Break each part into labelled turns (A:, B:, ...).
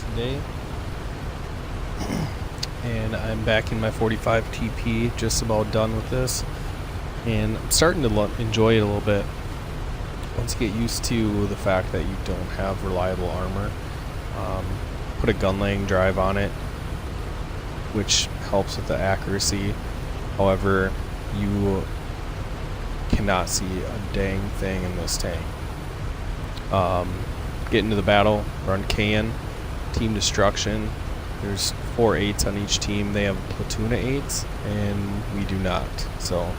A: today. And I'm back in my 45 TP, just about done with this. And I'm starting to enjoy it a little bit. Once you get used to the fact that you don't have reliable armor, put a gun laying drive on it, which helps with the accuracy. However, you cannot see a dang thing in this tank. Get into the battle, run Can, team destruction. There's 4 8s on each team. They have a platoon of 8s, and we do not. So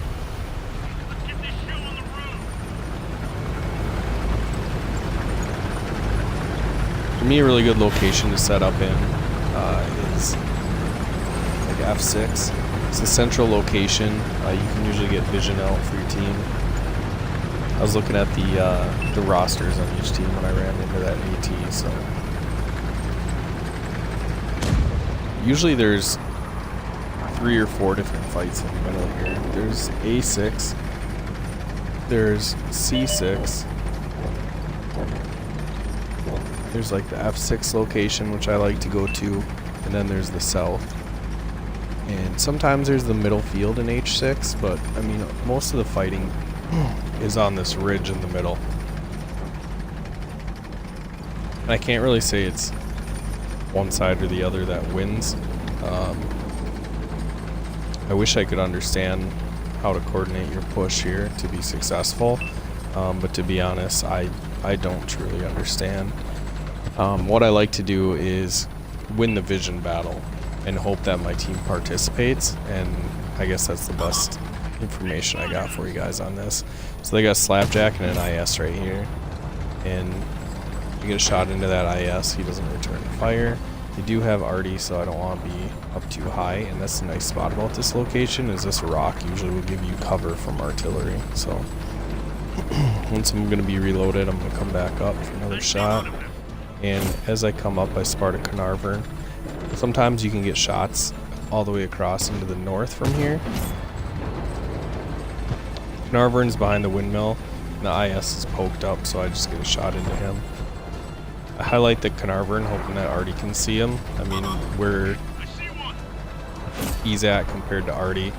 A: for me, a really good location to set up in is like F6. It's a central location. You can usually get vision out for your team. I was looking at the rosters on each team when I ran into that AT. So usually there's 3 or 4 different fights in the middle here. There's A6. There's C6. There's like the F6 location, which I like to go to, and then there's the south. And sometimes there's the middle field in H6, but I mean, most of the fighting is on this ridge in the middle. And I can't really say it's one side or the other that wins. I wish I could understand how to coordinate your push here to be successful, but to be honest, I don't truly understand. What I like to do is win the vision battle and hope that my team participates, and I guess that's the best information I got for you guys on this. So they got Slapjack and an IS right here, and you get a shot into that IS, he doesn't return fire. They do have Arty, so I don't want to be up too high, and that's the nice spot about this location is this rock usually will give you cover from artillery. So once I'm going to be reloaded, I'm going to come back up for another shot. And as I come up, I spot a Carnarvon. Sometimes you can get shots all the way across into the north from here. Carnarvon's behind the windmill, and the IS is poked up, so I just get a shot into him. I highlight the Carnarvon, hoping that Arty can see him. I mean, where he's at compared to Arty,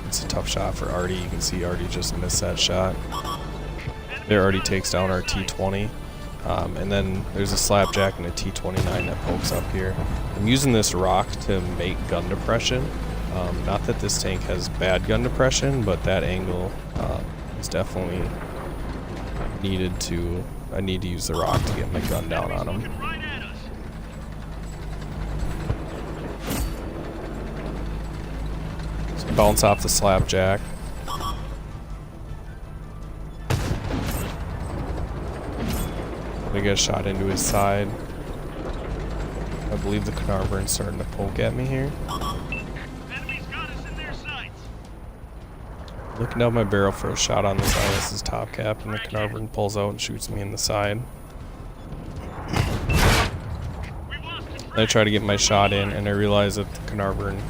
A: it's a tough shot for Arty. You can see Arty just missed that shot. There, Arty takes down our T-20. And then there's a Slapjack and a T-29 that pokes up here. I'm using this rock to make gun depression. Not that this tank has bad gun depression, but that angle is definitely needed to... I need to use the rock to get my gun down on him. So bounce off the Slapjack. I get a shot into his side. I believe the Carnarvon's starting to poke at me here. Looking down my barrel for a shot on this IS's top cap, and the Carnarvon pulls out and shoots me in the side. I try to get my shot in, and I realize that the Carnarvon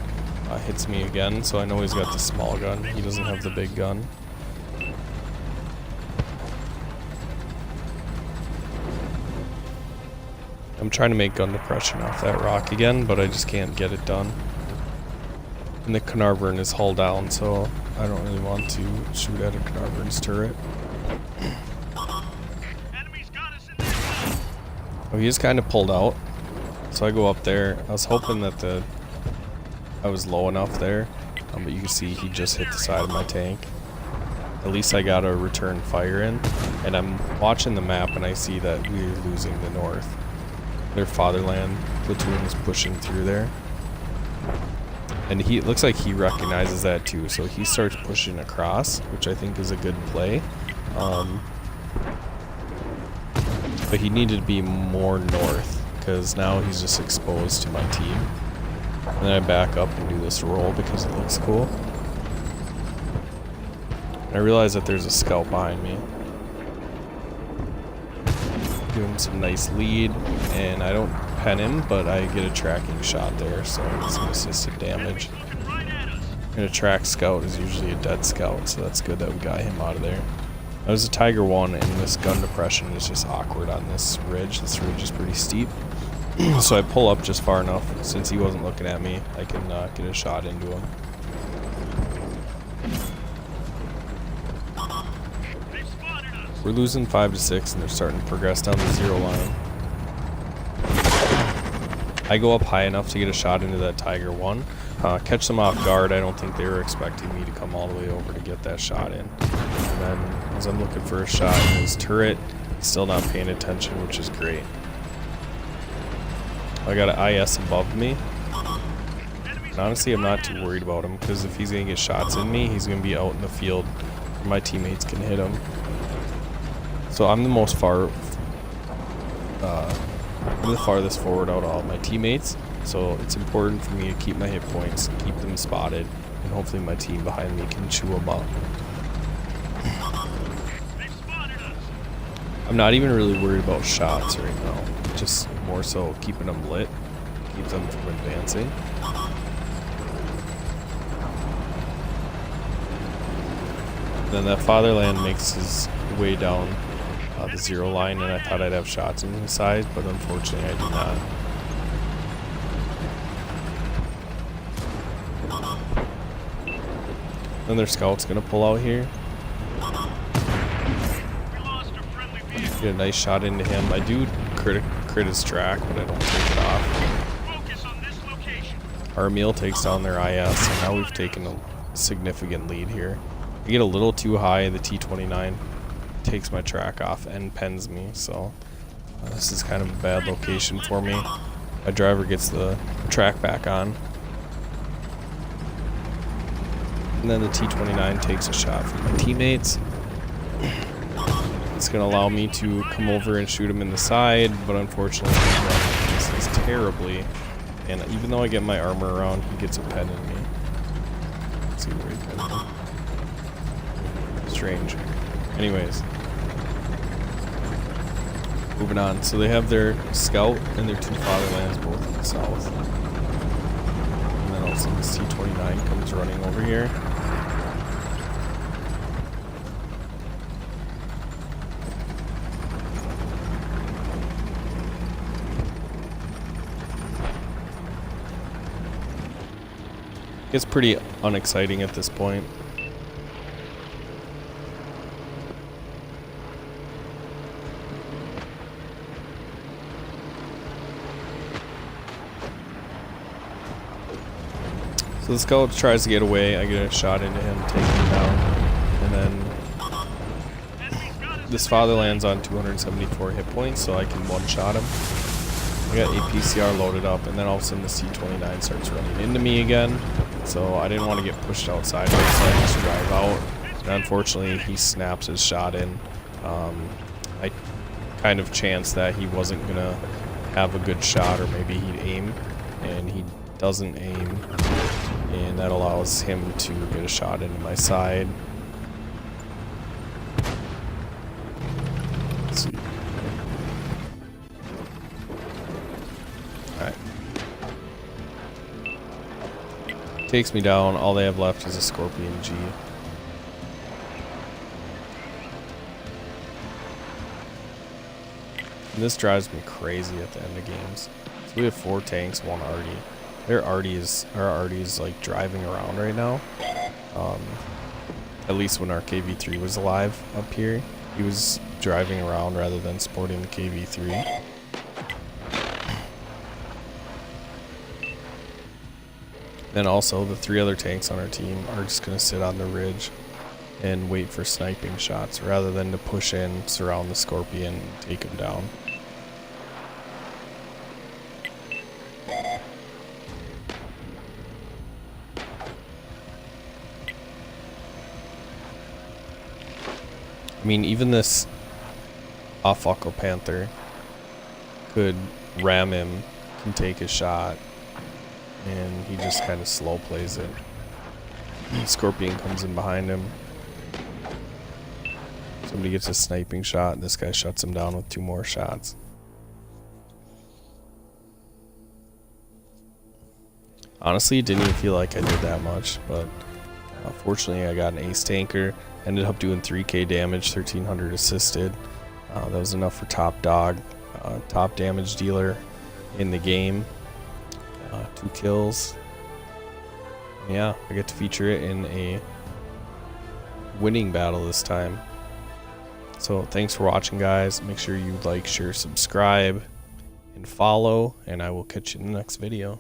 A: hits me again, so I know he's got the small gun. He doesn't have the big gun. I'm trying to make gun depression off that rock again, but I just can't get it done. And the Carnarvon is hull down, so I don't really want to shoot at a Carnarvon's turret. Oh, he is kind of pulled out, so I go up there. I was hoping that I was low enough there, but you can see he just hit the side of my tank. At least I got a return fire in, and I'm watching the map and I see that we're losing the north. Their fatherland platoon is pushing through there. And it looks like he recognizes that too, so he starts pushing across, which I think is a good play. But he needed to be more north, because now he's just exposed to my team. And then I back up and do this roll because it looks cool. And I realize that there's a scout behind me. Doing some nice lead, and I don't pen him, but I get a tracking shot there, so I get some assisted damage. And a track scout is usually a dead scout, so that's good that we got him out of there. That was a Tiger 1, and this gun depression is just awkward on this ridge. This ridge is pretty steep. So I pull up just far enough, since he wasn't looking at me, I can get a shot into him. We're losing 5 to 6, and they're starting to progress down the 0 line. I go up high enough to get a shot into that Tiger 1. Catch them off guard. I don't think they were expecting me to come all the way over to get that shot in. And then, as I'm looking for a shot in his turret, he's still not paying attention, which is great. I got an IS above me. And honestly, I'm not too worried about him, because if he's going to get shots in me, he's going to be out in the field where my teammates can hit him. So I'm the most I'm the farthest forward out of all my teammates, so it's important for me to keep my hit points, keep them spotted, and hopefully my team behind me can chew them up. I'm not even really worried about shots right now, just more so keeping them lit, keep them from advancing. Then that Fatherland makes his way down the 0 line, and I thought I'd have shots in his side, but unfortunately I did not. Then their scout's gonna pull out here. Get a nice shot into him. I do crit his track, but I don't take it off. Our Emil takes down their IS, and now we've taken a significant lead here. I get a little too high, the T-29 takes my track off and pens me, so this is kind of a bad location for me. My driver gets the track back on, and then the T-29 takes a shot from my teammates. It's going to allow me to come over and shoot him in the side, but unfortunately this is terribly, and even though I get my armor around, he gets a pen in me. Let's see where he penned me. Strange. Anyways, moving on. So they have their scout and their 2 Fatherlands both in the south. And then also this T-29 comes running over here. It's pretty unexciting at this point. So the scout tries to get away, I get a shot into him, take him down, and then this Fatherland's on 274 hit points, so I can one-shot him. I got APCR loaded up, and then all of a sudden the C-29 starts running into me again, so I didn't want to get pushed outside, so I just drive out, and unfortunately he snaps his shot in. I kind of chanced that he wasn't going to have a good shot, or maybe he'd aim, and he doesn't aim. And that allows him to get a shot into my side. Let's see. Alright. Takes me down. All they have left is a Scorpion G. And this drives me crazy at the end of games. So we have 4 tanks, 1 arty. Our arty is like driving around right now. At least when our KV-3 was alive up here, he was driving around rather than sporting the KV-3. Then also the 3 other tanks on our team are just gonna sit on the ridge and wait for sniping shots rather than to push in, surround the Scorpion, and take him down. I mean, even this Off-Buckle Panther could ram him, can take a shot, and he just kind of slow plays it. Scorpion comes in behind him. Somebody gets a sniping shot, and this guy shuts him down with 2 more shots. Honestly, it didn't even feel like I did that much, but fortunately I got an ace tanker. Ended up doing 3k damage, 1300 assisted. That was enough for top dog, top damage dealer. in the game. 2 kills. Yeah, I get to feature it in a winning battle this time. So thanks for watching, guys. Make sure you like, share, subscribe, and follow, and I will catch you in the next video.